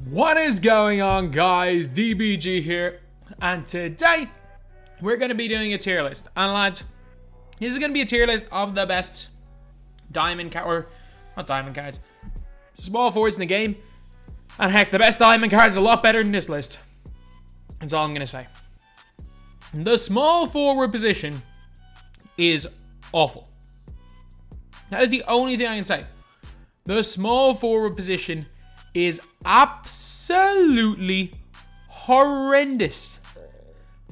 What is going on, guys? DBG here, and today we're going to be doing a tier list. And lads, this is going to be a tier list of the best diamond card, or not diamond cards, small forwards in the game. And heck, the best diamond card is a lot better than this list. That's all I'm going to say. The small forward position is awful. That is the only thing I can say. The small forward position is absolutely horrendous.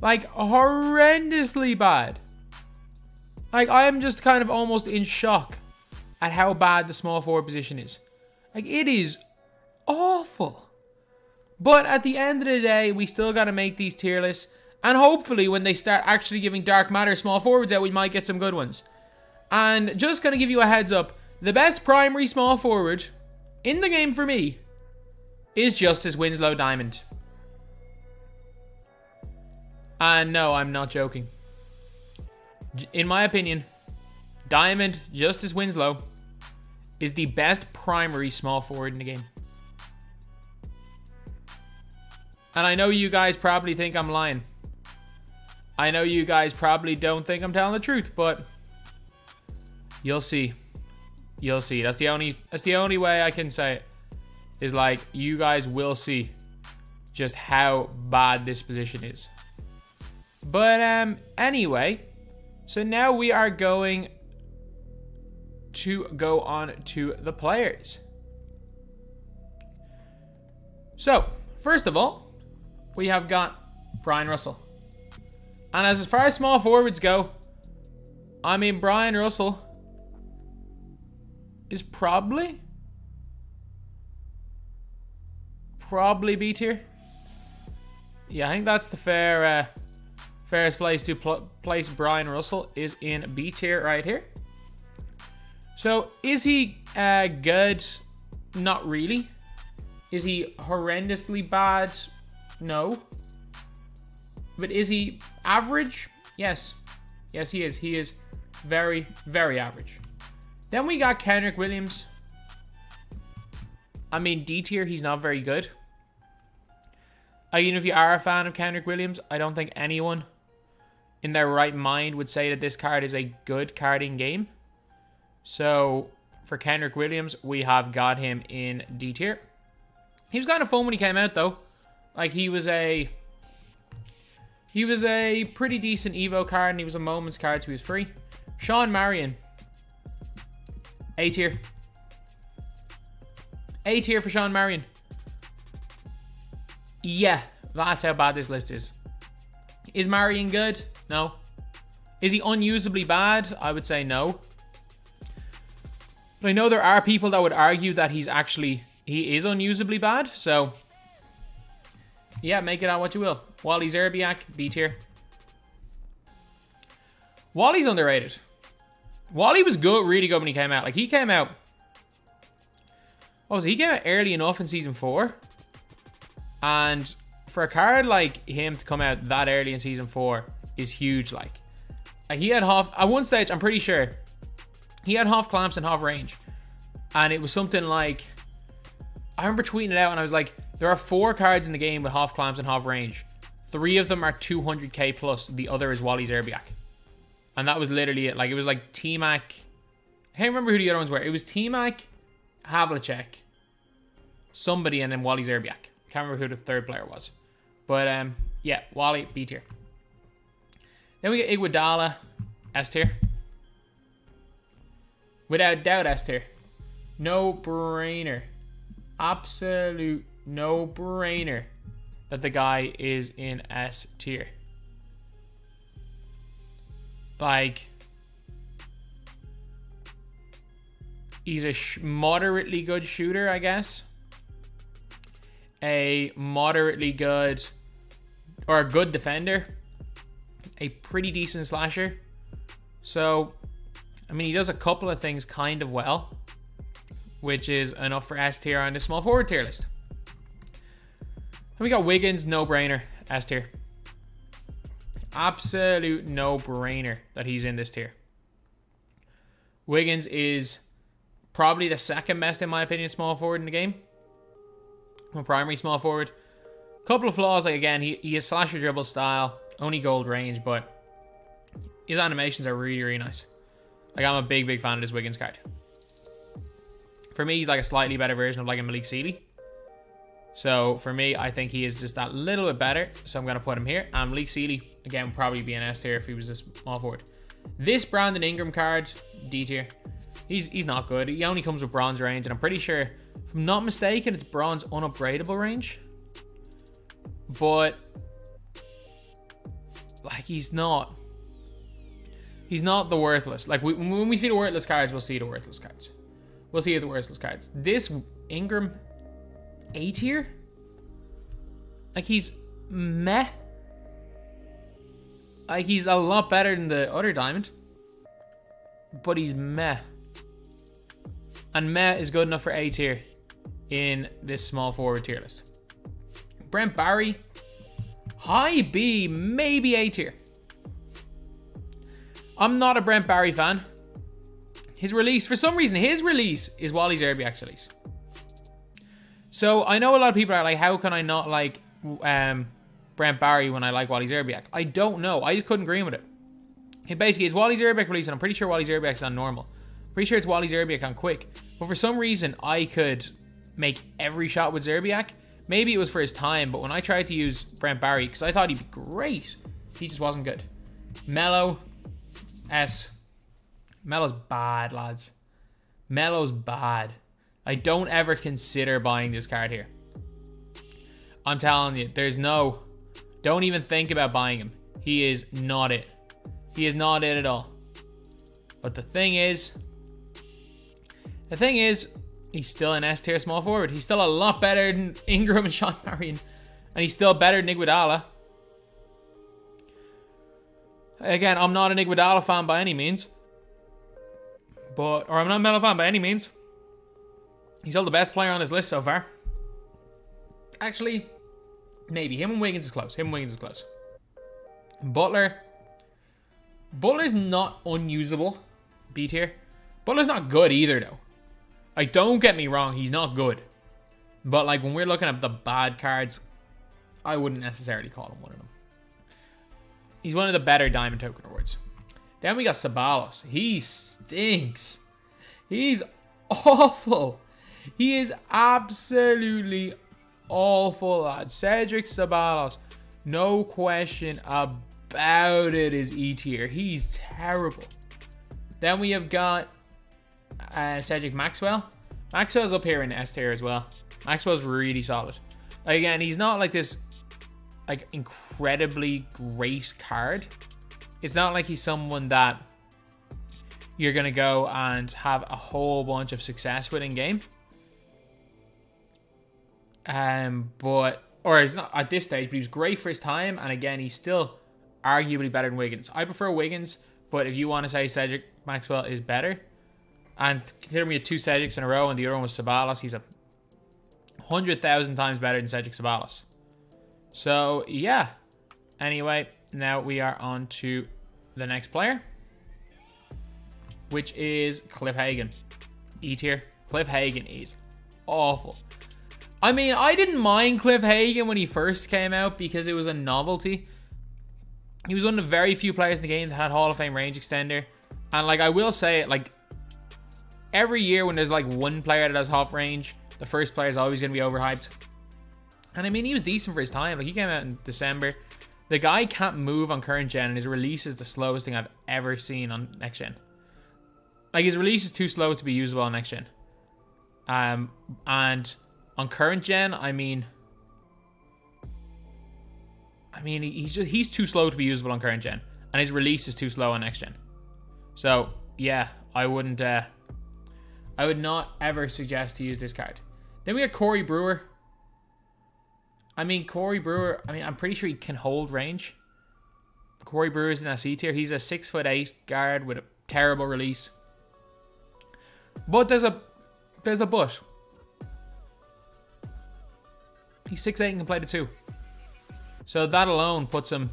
Like, horrendously bad. Like, I am just kind of almost in shock at how bad the small forward position is. Like, it is awful. But at the end of the day, we still got to make these tier lists. And hopefully, when they start actually giving dark matter small forwards out, we might get some good ones. And just going to give you a heads up. The best primary small forward in the game for me is Justice Winslow Diamond. And no, I'm not joking. In my opinion, Diamond Justice Winslow is the best primary small forward in the game. And I know you guys probably think I'm lying. I know you guys probably don't think I'm telling the truth, but you'll see. You'll see. That's the only way I can say it. Is like, you guys will see just how bad this position is. But anyway, so now we are going to go on to the players. So, first of all, we have got Brian Russell. And as far as small forwards go, I mean, Brian Russell is probably B tier. Yeah, I think that's the fairest place to place Brian Russell, is in B tier right here. So, is he good? Not really. Is he horrendously bad? No. But is he average? Yes. Yes, he is. He is very, very average. Then we got Kendrick Williams. I mean, D tier, he's not very good. Even if you are a fan of Kendrick Williams, I don't think anyone in their right mind would say that this card is a good card in game. So, for Kendrick Williams, we have got him in D tier. He was kind of fun when he came out, though. Like, he was a pretty decent Evo card, and he was a moments card, so he was free. Marin. A tier. A tier for Marin. Yeah, that's how bad this list is. Is Marin good? No. Is he unusably bad? I would say no. But I know there are people that would argue that he is unusably bad, so yeah, make it out what you will. Wally Zerbiak, B tier. Wally's underrated. Wally was good, really good when he came out. Like, he came out... What was it? He came out early enough in Season 4. And for a card like him to come out that early in Season 4 is huge, like. He had half... At one stage, I'm pretty sure, he had half clamps and half range. And it was something like... I remember tweeting it out and I was like, there are 4 cards in the game with half clamps and half range. 3 of them are 200k plus. The other is Wally Zerbiak. And that was literally it. Like, it was like T-Mac. I can't remember who the other ones were. It was T-Mac, Havlicek, somebody, and then Wally Zerbiak. Can't remember who the third player was. But, yeah, Wally, B tier. Then we get Iguodala, S tier. Without doubt, S tier. No brainer. Absolute no brainer that the guy is in S tier. Like, he's a moderately good shooter, I guess. A moderately good, or a good defender. A pretty decent slasher. So, I mean, he does a couple of things kind of well, which is enough for S tier on the small forward tier list. And we got Wiggins, no brainer, S tier. Absolute no-brainer that he's in this tier. Wiggins is probably the second best, in my opinion, small forward in the game. a primary small forward. Couple of flaws, like again, he has slasher dribble style, only gold range, but his animations are really, really nice. Like, I'm a big, big fan of this Wiggins card. For me, he's like a slightly better version of like a Malik Sealy. So for me, I think he is just that little bit better. So I'm going to put him here. And Malik Sealy, again, would probably be an S tier if he was a small forward. This Brandon Ingram card, D tier. He's not good. He only comes with bronze range. And I'm pretty sure, if I'm not mistaken, it's bronze unupgradable range. But like, he's not the worthless. Like, when we see the worthless cards, we'll see the worthless cards. We'll see the worthless cards. This Ingram, A tier? Like, he's meh. Like, he's a lot better than the other diamond. But he's meh. And meh is good enough for A tier in this small forward tier list. Brent Barry, high B, maybe A tier. I'm not a Brent Barry fan. His release, for some reason, his release is Wally Szczerbiak's release. So I know a lot of people are like, how can I not like Brent Barry when I like Wally Szczerbiak? I don't know. I just couldn't agree with it. Basically, it's Wally Szczerbiak release, and I'm pretty sure Wally Szczerbiak's on normal. Pretty sure it's Wally Szczerbiak on quick. But for some reason, I could make every shot with Szczerbiak. Maybe it was for his time, but when I tried to use Brent Barry, because I thought he'd be great, he just wasn't good. Melo, S. Melo's bad, lads. Melo's bad. I don't ever consider buying this card here. I'm telling you, don't even think about buying him. He is not it. He is not it at all. But the thing is, he's still an S tier small forward. He's still a lot better than Ingram and Sean Marion. And he's still better than Iguodala. Again, I'm not an Iguodala fan by any means. Or I'm not a Melo fan by any means. He's still the best player on this list so far. Actually, maybe. Him and Wiggins is close. Butler's not unusable. B tier. Butler's not good either, though. Like, don't get me wrong, he's not good. But, like, when we're looking at the bad cards, I wouldn't necessarily call him one of them. He's one of the better Diamond Token awards. Then we got Sabalos. He stinks. He's awful. He is absolutely awful, lad. Cedric Sabalos, no question about it, is E tier. He's terrible. Then we have got Cedric Maxwell. Maxwell's up here in S tier as well. Maxwell's really solid. Again, he's not like this like incredibly great card. It's not like he's someone that you're going to go and have a whole bunch of success with in game. Or it's not at this stage, but he was great for his time. And again, he's still arguably better than Wiggins. I prefer Wiggins, but if you want to say Cedric Maxwell is better, and considering we had two Cedrics in a row and the other one was Sabalos, he's 100,000 times better than Cedric Sabalos. So, yeah. Anyway, now we are on to the next player, which is Cliff Hagen. E tier. Cliff Hagen is awful. I mean, I didn't mind Cliff Hagen when he first came out because it was a novelty. He was one of the very few players in the game that had Hall of Fame range extender. And like, I will say, like, every year when there's like one player that has half range, the first player is always going to be overhyped. And I mean, he was decent for his time. Like, he came out in December. The guy can't move on current gen, and his release is the slowest thing I've ever seen on next gen. Like, his release is too slow to be usable on next gen. And on current gen, I mean he's too slow to be usable on current gen, and his release is too slow on next gen. So yeah, I would not ever suggest to use this card. Then we have Corey Brewer. Corey Brewer, I'm pretty sure he can hold range. Corey Brewer is in a C tier. He's a 6'8" guard with a terrible release. But there's a but. He's 6'8" and can play the 2. So that alone puts him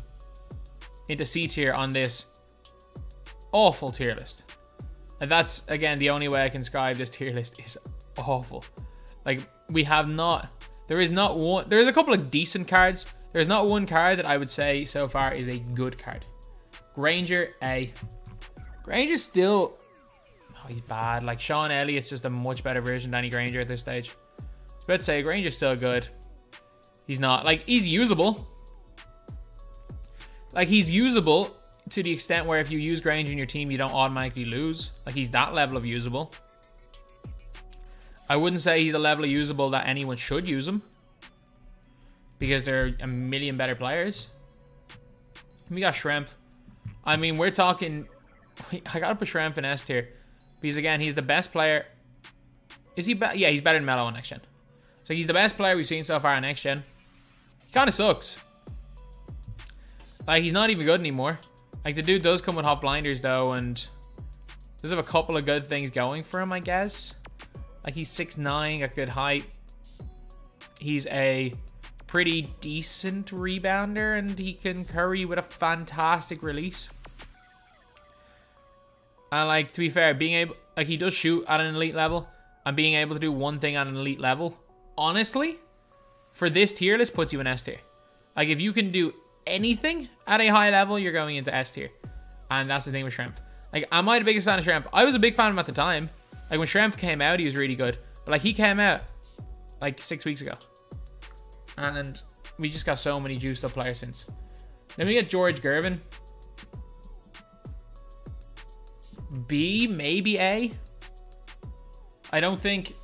into C tier on this awful tier list. And that's, again, the only way I can describe this tier list is awful. Like, we have not... There is not one. There's a couple of decent cards. There's not one card that I would say so far is a good card. Granger, A. Granger's still... Oh, he's bad. Like, Sean Elliott's just a much better version of Danny Granger at this stage. I was about to say, Granger's still good. He's not. Like, he's usable. Like, he's usable to the extent where if you use Granger in your team, you don't automatically lose. Like, he's that level of usable. I wouldn't say he's a level of usable that anyone should use him, because there are a million better players. We got Shrimp. I mean, we're talking... I gotta put Shrimp in S tier. Because, again, he's the best player. Is he... Yeah, he's better than Melo on Next Gen. So, he's the best player we've seen so far on Next Gen. He kind of sucks. Like, he's not even good anymore. Like, the dude does come with hot blinders, though, and... does have a couple of good things going for him, I guess. Like, he's 6'9", got good height. He's a pretty decent rebounder, and he can curry with a fantastic release. And, like, to be fair, being able... like, he does shoot at an elite level, and being able to do one thing at an elite level, honestly, for this tier list, puts you in S tier. Like, if you can do anything at a high level, you're going into S tier. And that's the thing with Shrimp. Like, am I the biggest fan of Shrimp? I was a big fan of him at the time. Like, when Shrimp came out, he was really good. But, like, he came out, like, 6 weeks ago. And we just got so many juiced up players since. Then we get George Gervin. B, maybe A. I don't think...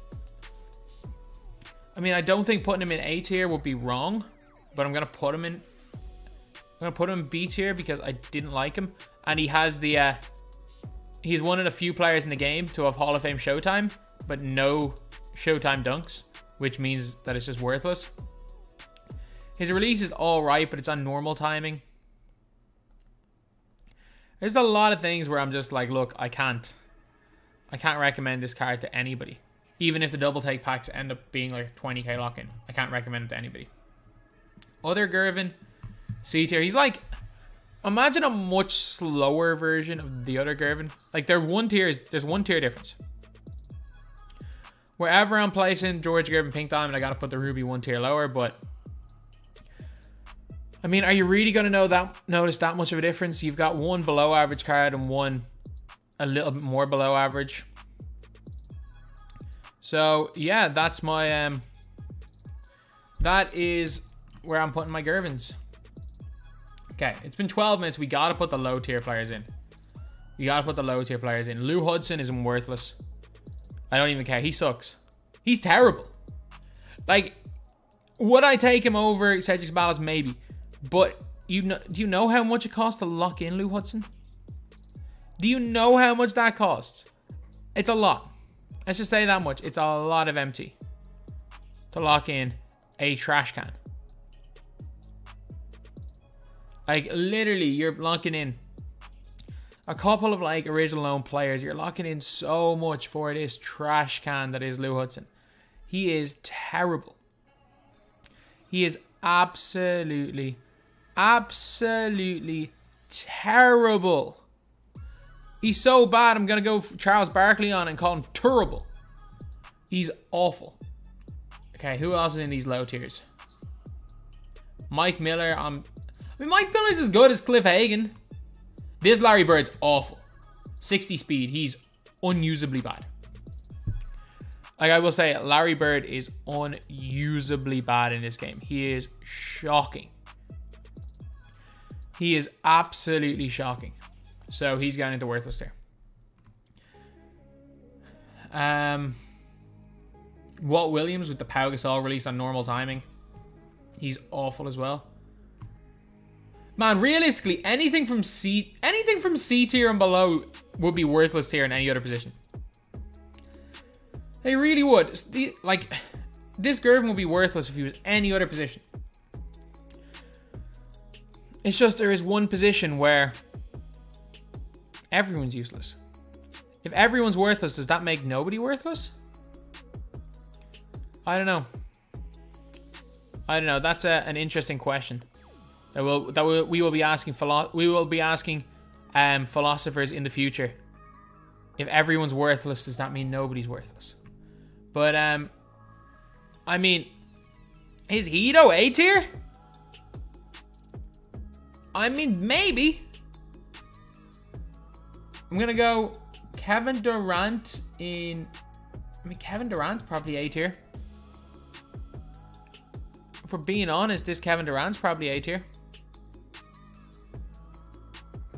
I mean, I don't think putting him in A tier would be wrong. But I'm going to put him in... I'm going to put him in B tier because I didn't like him. And he has the... he's one of the few players in the game to have Hall of Fame Showtime, but no Showtime dunks, which means that it's just worthless. His release is alright, but it's on normal timing. There's a lot of things where I'm just like, look, I can't recommend this card to anybody. Even if the double take packs end up being like 20k lock-in. I can't recommend it to anybody. Other Gervin, C tier. He's like... imagine a much slower version of the other Gervin. Like, there's one tier difference. Wherever I'm placing George Gervin Pink Diamond, I gotta put the Ruby one tier lower, but... I mean, are you really gonna notice that much of a difference? You've got one below average card and one a little bit more below average. So, yeah, that's my... that is where I'm putting my Gervins. Okay, it's been 12 minutes. We gotta put the low tier players in. We gotta put the low tier players in. Lou Hudson is worthless. I don't even care. He sucks. He's terrible. Like, would I take him over Cedric Sabalos? Maybe. But do you know how much it costs to lock in Lou Hudson? Do you know how much that costs? It's a lot. Let's just say that much. It's a lot of MT to lock in a trash can. Like, literally, you're locking in a couple of, like, original known players. You're locking in so much for this trash can that is Lou Hudson. He is terrible. He is absolutely terrible. He's so bad, I'm going to go Charles Barkley on and call him terrible. He's awful. Okay, who else is in these low tiers? Mike Miller, I mean, Mike Miller's as good as Cliff Hagen. This Larry Bird's awful. 60 speed. He's unusably bad. Like, I will say, Larry Bird is unusably bad in this game. He is shocking. He is absolutely shocking. So, he's going into worthless tier. Walt Williams with the Pau Gasol release on normal timing. He's awful as well. Man, realistically, anything from C tier and below would be worthless tier in any other position. They really would. Like, this Gervin would be worthless if he was any other position. It's just there is one position where everyone's useless. If everyone's worthless, does that make nobody worthless? I don't know. That's an interesting question. We will be asking philosophers in the future. If everyone's worthless, does that mean nobody's worthless? But I mean, Is he though A tier? I mean, maybe. I'm gonna go Kevin Durant in... I mean, Kevin Durant's probably A tier. If we're being honest, this Kevin Durant's probably A tier.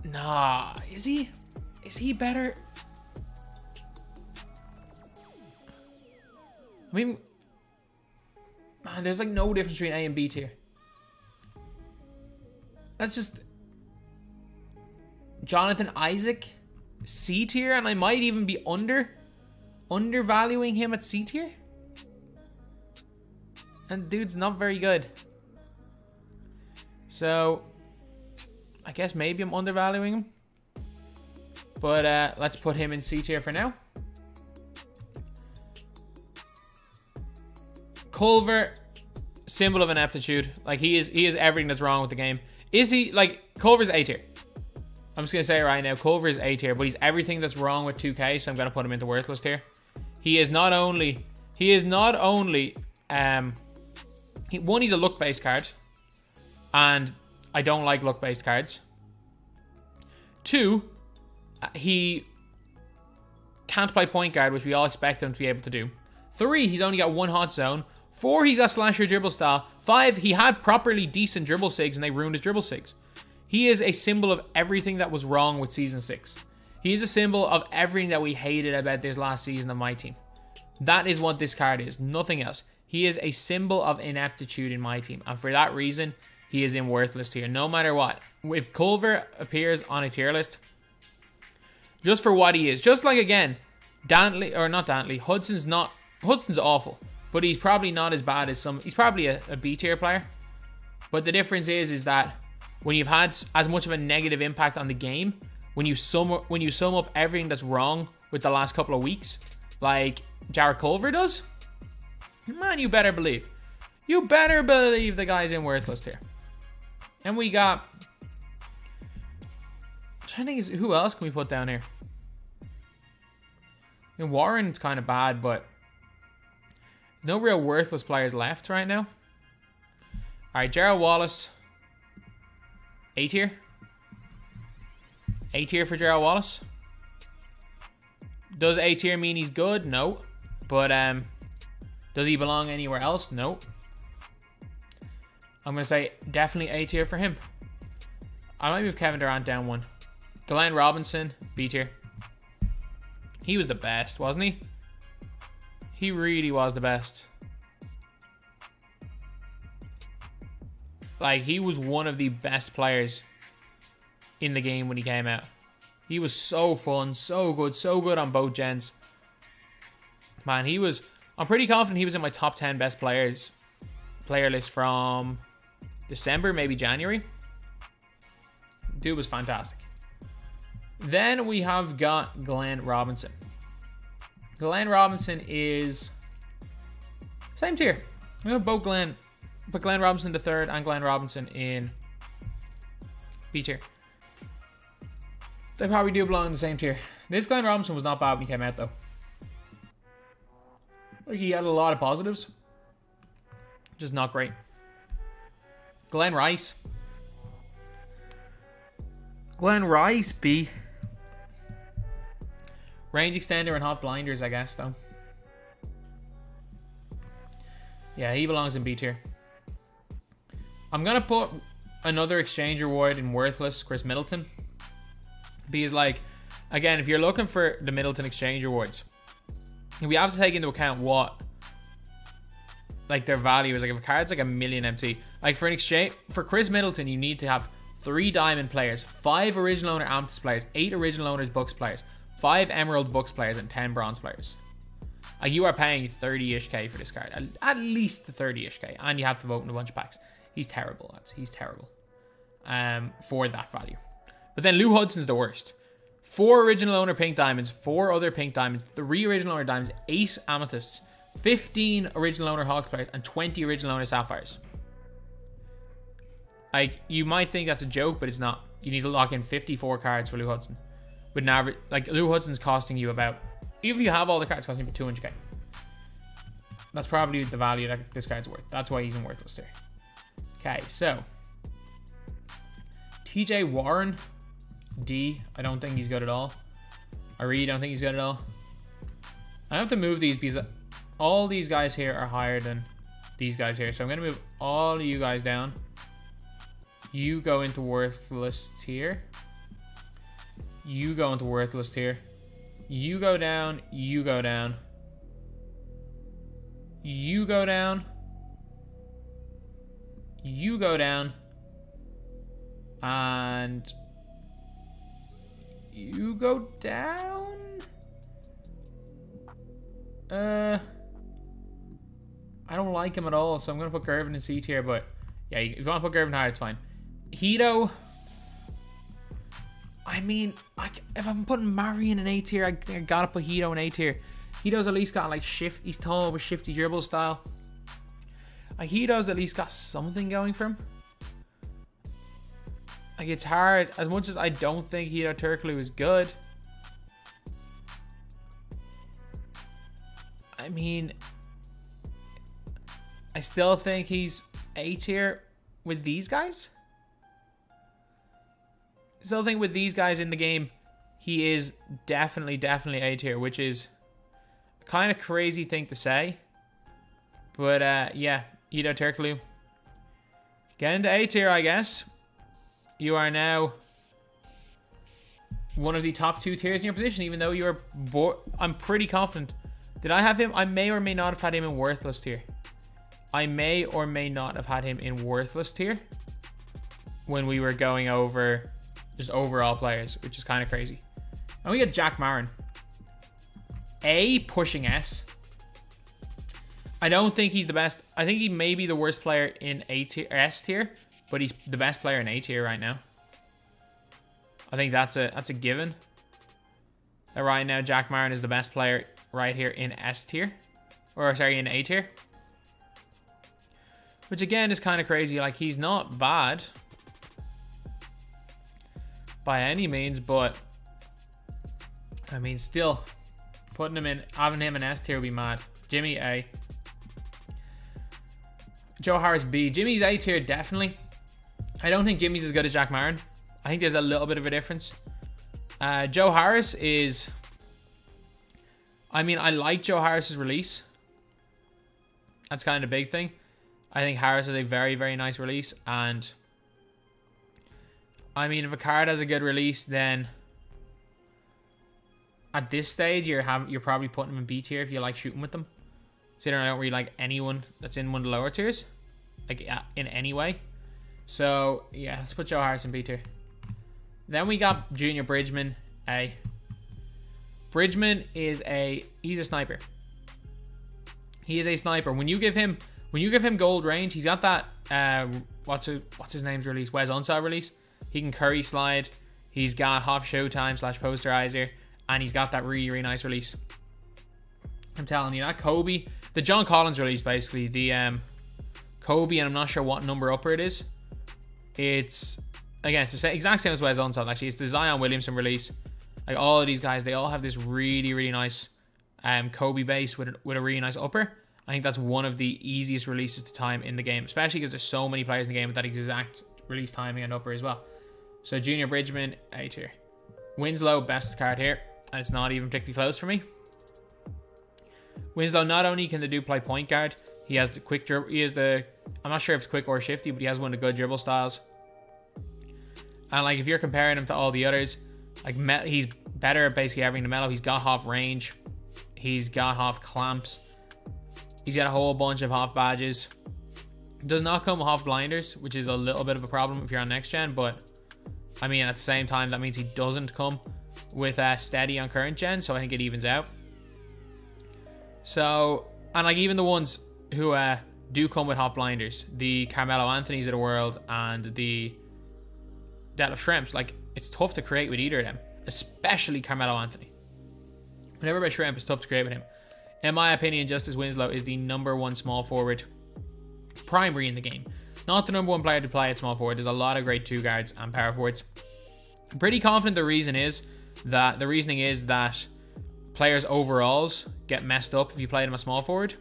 Nah, is he? Is he better? I mean, man, there's like no difference between A and B tier. That's just Jonathan Isaac, C tier, and I might even be undervaluing him at C tier. And dude's not very good. So I guess maybe I'm undervaluing him. But let's put him in C tier for now. Culver, symbol of ineptitude. Like he is everything that's wrong with the game. Is he like Culver's A tier? I'm just gonna say it right now. Culver is A tier, but he's everything that's wrong with 2K, so I'm gonna put him into worthless tier. He is not only he's a luck-based card, and I don't like luck-based cards. 2, he can't play point guard, which we all expect him to be able to do. 3, he's only got 1 hot zone. 4, he's got slasher dribble style. 5, he had properly decent dribble sigs and they ruined his dribble sigs. He is a symbol of everything that was wrong with Season 6. He is a symbol of everything that we hated about this last season of my team. That is what this card is, nothing else. He is a symbol of ineptitude in my team, and for that reason, he is in worthless tier, no matter what. If Culver appears on a tier list, just for what he is, just like, again, Hudson's awful, but he's probably not as bad as some. He's probably a B tier player, but the difference is that when you've had as much of a negative impact on the game, when you sum up everything that's wrong with the last couple of weeks, like Jarrett Culver does, man, you better believe the guy's in worthless tier. And we got, I'm trying to think, who else can we put down here? I mean, Warren's kind of bad, but no real worthless players left right now. All right, Gerald Wallace, A tier. A tier for Gerald Wallace. Does A tier mean he's good? No. But does he belong anywhere else? No. I'm going to say definitely A tier for him. I might move Kevin Durant down 1. Glenn Robinson, B tier. He was the best, wasn't he? He really was the best. Like, he was one of the best players in the game when he came out. He was so fun, so good on both gens. Man, I'm pretty confident he was in my top 10 best player list from December, maybe January. Dude was fantastic. Then we have got Glenn Robinson. Glenn Robinson is same tier. I'm gonna put Glenn Robinson to 3rd and Glenn Robinson in B tier. They probably do belong in the same tier. This Glenn Robinson was not bad when he came out, though. Like, he had a lot of positives. Just not great. Glenn Rice. Glenn Rice, B. Range extender and hot blinders, I guess, though. Yeah, he belongs in B tier. I'm going to put another exchange reward in worthless, Chris Middleton. Because, like, again, if you're looking for the Middleton exchange rewards, we have to take into account what, like, their value is. Like, if a card's like $1 million MT, like, for an exchange, for Chris Middleton, you need to have 3 Diamond players, 5 Original Owner Amethyst players, 8 Original Owners Bucks players, 5 Emerald Bucks players, and 10 Bronze players. You are paying 30-ish K for this card. At least 30-ish K. And you have to vote in a bunch of packs. He's terrible, lads. He's terrible. For that value. But then Lou Hudson's the worst. 4 Original Owner Pink Diamonds, 4 other Pink Diamonds, 3 Original Owner Diamonds, 8 Amethysts, 15 Original Owner Hawks players, and 20 Original Owner Sapphires. Like, you might think that's a joke, but it's not. You need to lock in 54 cards for Lou Hudson. With an average, like, Lou Hudson's costing you about, even if you have all the cards, costing you 200k. That's probably the value that this card's worth. That's why he's in worthless tier. Okay, so TJ Warren, D. I don't think he's good at all. I really don't think he's good at all. I have to move these because all these guys here are higher than these guys here. So I'm going to move all of you guys down. You go into worthless tier. You go into worthless tier. You go down. You go down. You go down. You go down. And you go down. I don't like him at all, so I'm gonna put Gervin in C tier. But yeah, if you want to put Gervin higher, it's fine. Hito. I mean, if I'm putting Marin in A tier, I gotta put Hito in A tier. Hito's at least got like shift. He's tall with shifty dribble style. Hito's at least got something going for him. Like, it's hard. As much as I don't think Hito Turkoglu is good, I mean, I still think he's A tier with these guys. I still think with these guys in the game, he is definitely A tier, which is a kind of crazy thing to say. But yeah, Hito Turkoglu. Get into A tier, I guess. You are now one of the top 2 tiers in your position, even though you are I'm pretty confident. Did I have him? I may or may not have had him in worthless tier. I may or may not have had him in worthless tier when we were going over just overall players, which is kind of crazy. And we got Jack Marin. A, pushing S. I don't think he's the best. I think he may be the worst player in A tier, S tier, but he's the best player in A tier right now. I think that's a given. That right now, Jack Marin is the best player right here in S tier. Or, sorry, in A tier. Which, again, is kind of crazy. Like, he's not bad by any means, but I mean, still, putting him in, having him in S tier would be mad. Jimmy, A. Joe Harris, B. Jimmy's A tier, definitely. I don't think Jimmy's as good as Jack Marin. I think there's a little bit of a difference. Joe Harris is... I mean, I like Joe Harris's release. That's kind of the big thing. I think Harris is a very, very nice release. And I mean, if a card has a good release, then at this stage, you're probably putting him in B tier if you like shooting with them. Considering I don't really like anyone that's in one of the lower tiers, like in any way. So yeah, let's put Joe Harris in B tier. Then we got Junior Bridgeman, A. Bridgeman is he's a sniper. He is a sniper. When you give him gold range, he's got that what's his name's release? Wes Unseld release. He can curry slide. He's got half showtime / posterizer, and he's got that really, really nice release. I'm telling you, that Kobe, the John Collins release, basically the Kobe, and I'm not sure what number upper it is. It's again, it's the exact same as Wes Unseld. Actually, it's the Zion Williamson release. Like, all of these guys, they all have this really, really nice Kobe base with a really nice upper. I think that's one of the easiest releases to time in the game, especially because there's so many players in the game with that exact release timing and upper as well. So Junior Bridgeman, A tier. Winslow, best card here, and it's not even particularly close for me. Winslow, not only can the dude play point guard, he has the quick dribble. He has the, I'm not sure if it's quick or shifty, but he has one of the good dribble styles. And like, if you're comparing him to all the others, like, he's better at basically everything to mellow. He's got half range. He's got half clamps. He's got a whole bunch of half badges. Does not come with half blinders, which is a little bit of a problem if you're on next gen, but I mean, at the same time, that means he doesn't come with steady on current gen, so I think it evens out. So, and like, even the ones who do come with half blinders, the Carmelo Anthony's of the world and the Detlef Schrempfs, like, it's tough to create with either of them, especially Carmelo Anthony. Whenever by Schrempf, it's tough to create with him. In my opinion, Justice Winslow is the #1 small forward primary in the game. Not the #1 player to play at small forward. There's a lot of great 2 guards and power forwards. I'm pretty confident the reasoning is that players' overalls get messed up if you play them a small forward.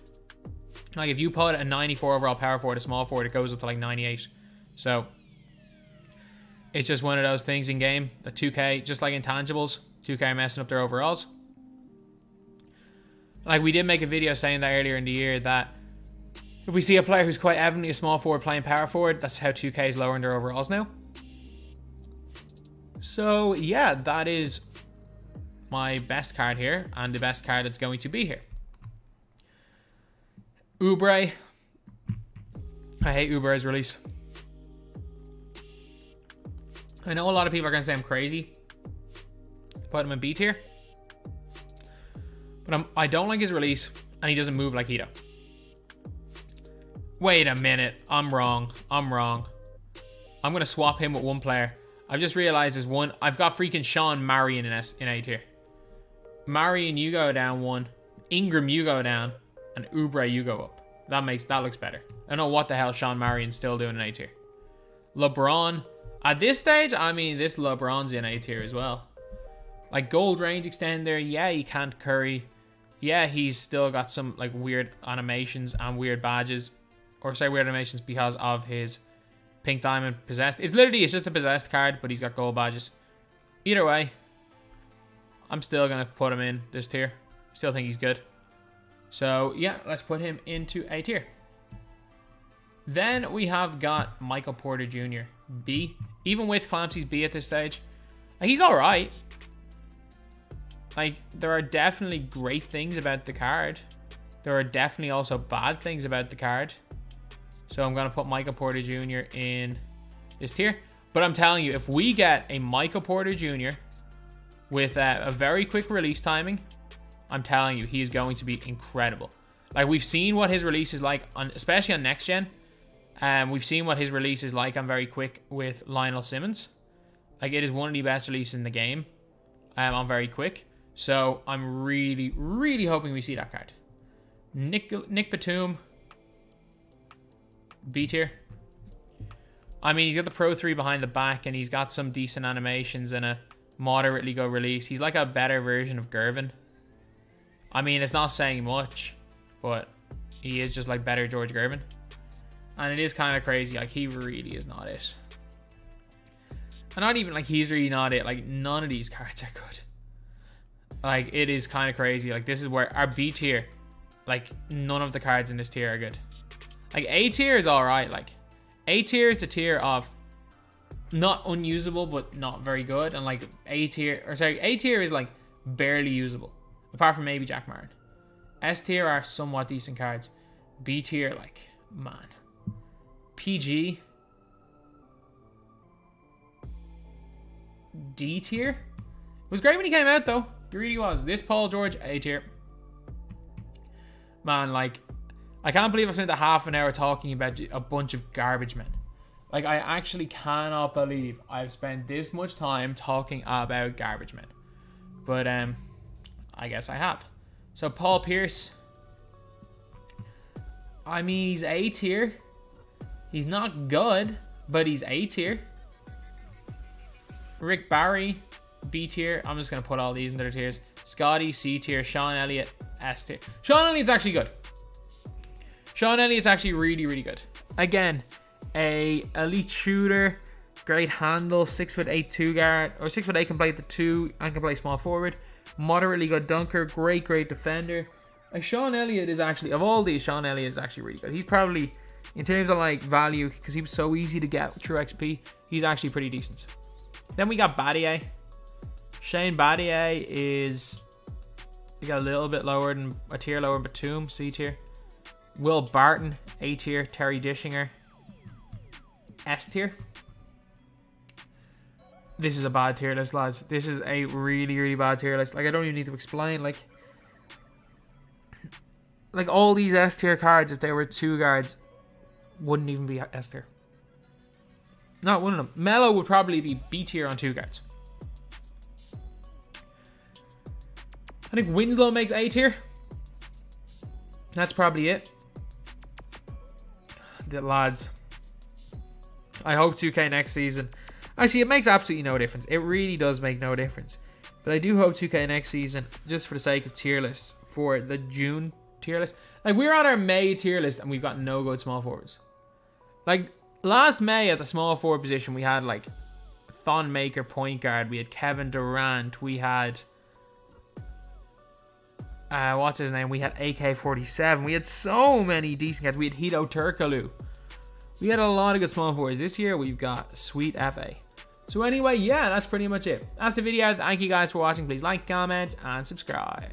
Like, if you put a 94 overall power forward, a small forward, it goes up to like 98. So, it's just one of those things in game. The 2K, just like intangibles, 2K are messing up their overalls. Like, we did make a video saying that earlier in the year that if we see a player who's quite evidently a small forward playing power forward, that's how 2K is lowering their overalls now. So, yeah, that is my best card here, and the best card that's going to be here. Oubre. I hate Oubre's release. I know a lot of people are going to say I'm crazy. Put him in B tier. But I don't like his release, and he doesn't move like Hito. Wait a minute. I'm wrong. I'm going to swap him with one player. I've just realized there's one. I've got freaking Sean Marin in A tier. Marin, you go down one. Ingram, you go down. And Oubre, you go up. That looks better. I don't know what the hell Sean Marion's still doing in A tier. LeBron. At this stage, I mean, this LeBron's in A tier as well. Like, gold range extender. Yeah, he can't curry. Yeah, he's still got some, like, weird animations and weird badges. Or say weird animations because of his pink diamond possessed. It's just a possessed card, but he's got gold badges. Either way, I'm still going to put him in this tier. Still think he's good. So, yeah, let's put him into A tier. Then we have got Michael Porter Jr. B. Even with Clancy's B at this stage, he's alright. Like, there are definitely great things about the card. There are definitely also bad things about the card. So I'm going to put Michael Porter Jr. in this tier. But I'm telling you, if we get a Michael Porter Jr. with a very quick release timing, I'm telling you, he is going to be incredible. Like, we've seen what his release is like, especially on next gen. We've seen what his release is like on very quick with Lionel Simmons. Like, it is one of the best releases in the game on very quick. So I'm really, really hoping we see that card. Nick Batum, B tier. I mean, he's got the Pro 3 behind the back, and he's got some decent animations and a moderately good release. He's like a better version of Gervin. I mean, it's not saying much, but he is just like better George Gervin. And it is kind of crazy. Like, he really is not it. And not even like he's really not it. Like, none of these cards are good. Like, it is kind of crazy. Like, this is where our B tier, like, none of the cards in this tier are good. Like, A tier is alright. Like, A tier is the tier of not unusable, but not very good. And like, A tier is like barely usable. Apart from maybe Jack Marin. S tier are somewhat decent cards. B tier, like, man. PG. D tier. It was great when he came out, though. It really was. This Paul George, A tier. Man, like, I can't believe I spent a half an hour talking about a bunch of garbage men. Like, I actually cannot believe I've spent this much time talking about garbage men. But, I guess I have. So, Paul Pierce. I mean, he's A tier. He's not good, but he's A tier. Rick Barry, B tier. I'm just going to put all these in their tiers. Scotty, C tier. Sean Elliott, S tier. Sean Elliott's actually good. Sean Elliott's actually really, really good. Again, a elite shooter, great handle, 6'8" 2 guard, or 6'8" can play the 2 and can play small forward. Moderately good dunker, great defender. Sean Elliott is actually, of all these, Sean Elliott is actually really good. He's probably, in terms of like value, because he was so easy to get through XP, he's actually pretty decent. Then we got Battier. Shane Battier is, he got a little bit lower than, a tier lower than Batum, C tier. Will Barton, A tier. Terry Dishinger, S tier. This is a bad tier list, lads. This is a really, really bad tier list. Like, I don't even need to explain. Like all these S tier cards, if they were 2 guards, wouldn't even be S tier. Not one of them. Melo would probably be B tier on 2 guards. I think Winslow makes A tier. That's probably it. The lads, I hope 2K next season. Actually, it makes absolutely no difference. It really does make no difference. But I do hope 2K next season, just for the sake of tier lists, for the June tier list. Like, we're on our May tier list and we've got no good small forwards. Like, last May at the small forward position, we had like Thon Maker point guard. We had Kevin Durant. We had what's his name? We had AK-47. We had so many decent guys. We had Hito Turkoglu. We had a lot of good small forwards. This year we've got sweet FA. So anyway, yeah, that's pretty much it. That's the video. Thank you guys for watching. Please like, comment, and subscribe.